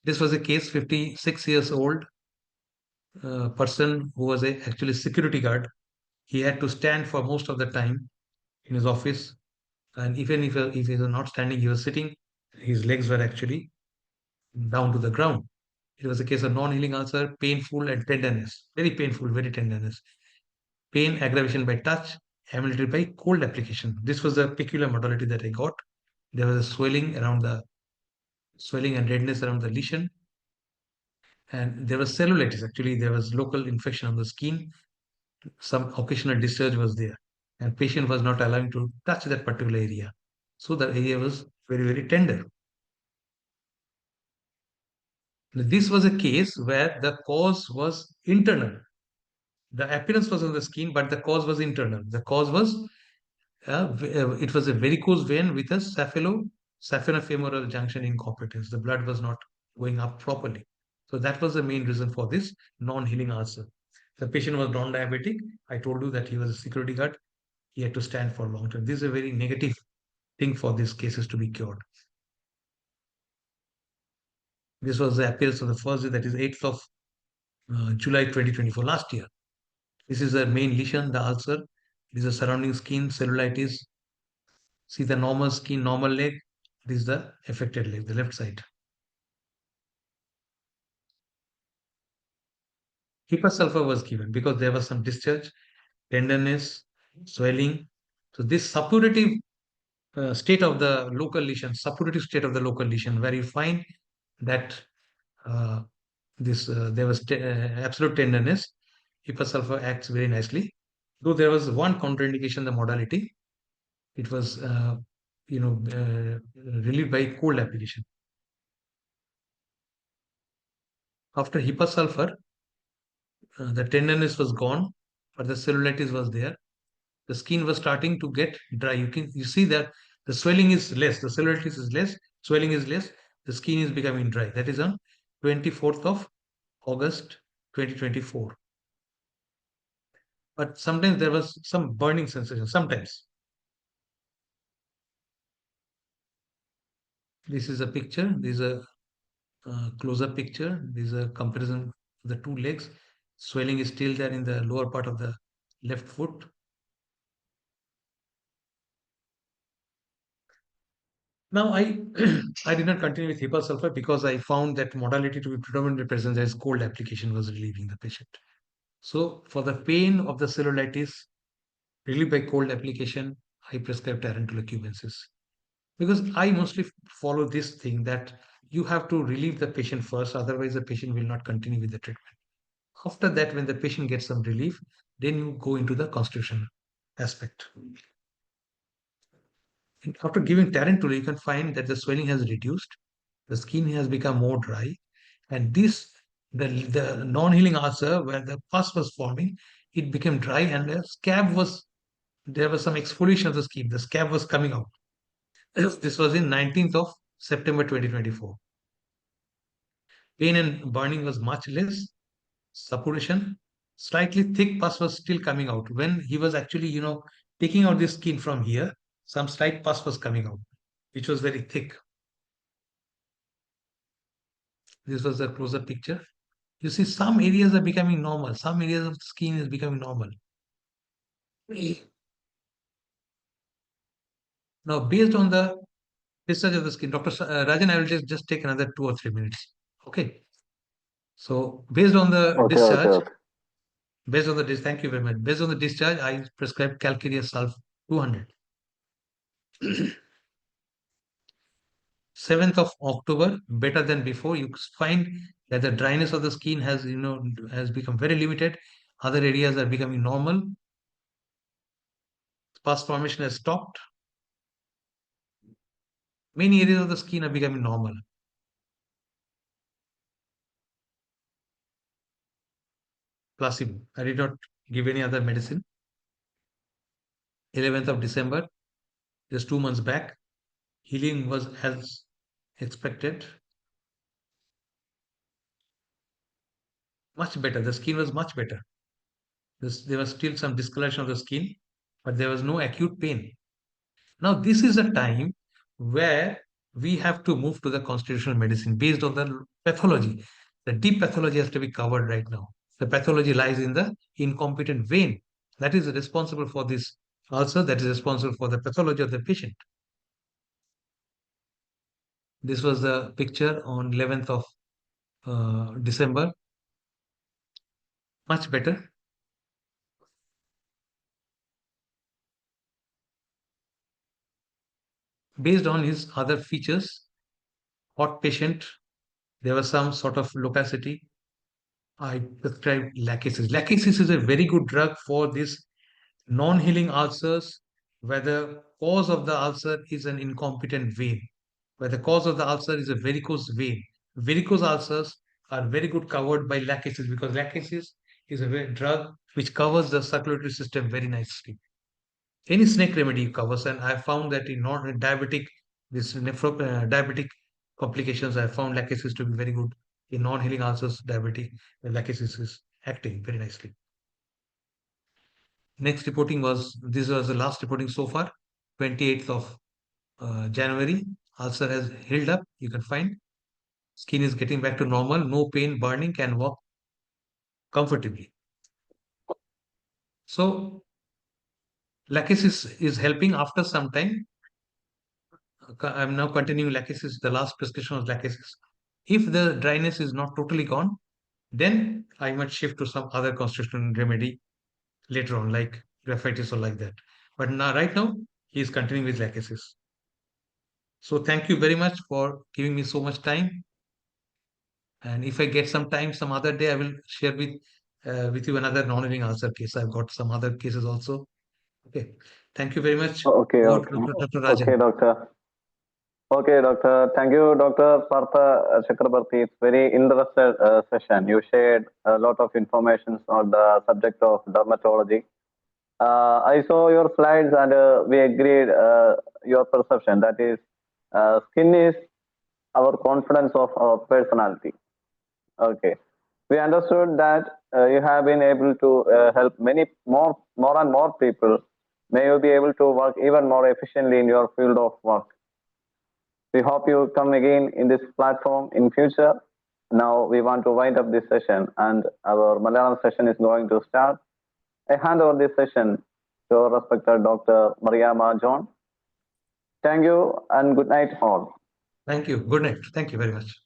This was a case, 56 years old person who was actually security guard. He had to stand for most of the time in his office, and even if he was not standing, he was sitting. His legs were actually down to the ground. It was a case of non-healing ulcer, painful and tenderness, very painful, very tenderness. Pain aggravation by touch, ameliorated by cold application. This was the peculiar modality that I got. There was a swelling and redness around the lesion, and there was cellulitis. Actually, there was local infection on the skin. Some occasional discharge was there, and patient was not allowing to touch that particular area. So the area was very tender. This was a case where the cause was internal. The appearance was on the skin, but the cause was internal. The cause was it was a varicose vein with a saphenofemoral junction incompetence. The blood was not going up properly. So that was the main reason for this non-healing ulcer. The patient was non-diabetic. I told you that he was a security guard. He had to stand for long term. This is a very negative thing for these cases to be cured. This was the appearance of the first day, that is 8th of July 2024, last year. This is the main lesion, the ulcer. This is the surrounding skin, cellulitis. See the normal skin, normal leg. This is the affected leg, the left side. Sulfur was given because there was some discharge, tenderness, swelling. So this suppurative state of the local lesion, suppurative state of the local lesion, where you find that uh, there was absolute tenderness, sulfur acts very nicely. Though there was one contraindication, the modality, it was relieved by cold application. After sulfur, the tenderness was gone, but the cellulitis was there. The skin was starting to get dry. You see that the swelling is less, the cellulitis is less, swelling is less, the skin is becoming dry. That is on 24th of August 2024. But sometimes there was some burning sensation, sometimes. This is a picture. This is a close-up picture. This is a comparison of the two legs. Swelling is still there in the lower part of the left foot. Now, I I did not continue with HEPA sulfur because I found that modality to be predominantly present as cold application was relieving the patient. So, for the pain of the cellulitis relieved by cold application, I prescribed tarantula cubensis. Because I mostly follow this thing that you have to relieve the patient first, otherwise the patient will not continue with the treatment. After that, when the patient gets some relief, then you go into the constitutional aspect. And after giving tarantula, you can find that the swelling has reduced, the skin has become more dry, and the non-healing ulcer where the pus was forming, it became dry, and there was some exfoliation of the skin. The scab was coming out. This was in 19th of September 2024. Pain and burning was much less. Suppuration, slightly thick pus was still coming out. When he was actually, taking out the skin from here, some slight pus was coming out, which was very thick. This was the closer picture. You see, some areas are becoming normal. Some areas of the skin is becoming normal. Now, based on the discharge of the skin, Dr. Rajan, I will just take another 2 or 3 minutes. Okay. So, based on the discharge, thank you very much. Based on the discharge, I prescribed calcareous sulf 200. 7th of October, better than before. You find that the dryness of the skin has become very limited. Other areas are becoming normal. Pus formation has stopped. Many areas of the skin are becoming normal. Placebo. I did not give any other medicine. 11th of December, just 2 months back. Healing was as expected. Much better. The skin was much better. There was still some discoloration of the skin, but there was no acute pain. Now, this is a time where we have to move to the constitutional medicine based on the pathology. The deep pathology has to be covered right now. The pathology lies in the incompetent vein. That is responsible for this ulcer, that is responsible for the pathology of the patient. This was the picture on 11th of December. Much better. Based on his other features, hot patient, there was some sort of locacity. I prescribed lachesis. Lachesis is a very good drug for this non-healing ulcers, where the cause of the ulcer is an incompetent vein, where the cause of the ulcer is a varicose vein. Varicose ulcers are very good covered by lachesis because lachesis is a drug which covers the circulatory system very nicely. Any snake remedy covers, and I found that in non-diabetic, diabetic complications, I found lachesis to be very good in non-healing ulcers, diabetic. Lachesis is acting very nicely. Next reporting this was the last reporting so far, 28th of January. Ulcer has healed up, you can find. skin is getting back to normal, no pain, burning, can walk comfortably. So lachesis is helping after some time. I'm now continuing lachesis. The last prescription was lachesis. If the dryness is not totally gone, then I might shift to some other constitutional remedy later on, like graphitis or like that. But now, right now, he is continuing with lachesis. So thank you very much for giving me so much time. And if I get some time, some other day, I will share with you another non-living ulcer case. I've got some other cases also. Okay. Thank you very much. Okay, Over okay. to Dr. Rajan. Okay, doctor. Okay, doctor. Thank you, Dr. Partha Chakraborty. It's very interesting session. You shared a lot of information on the subject of dermatology. I saw your slides and we agreed your perception. That is, skin is our confidence of our personality. Okay. We understood that you have been able to help many more and more people. May you be able to work even more efficiently in your field of work. We hope you come again in this platform in future. Now we want to wind up this session and our Malayalam session is going to start. I hand over this session to our respected Dr. Mariama John. Thank you and good night all. Thank you. Good night. Thank you very much.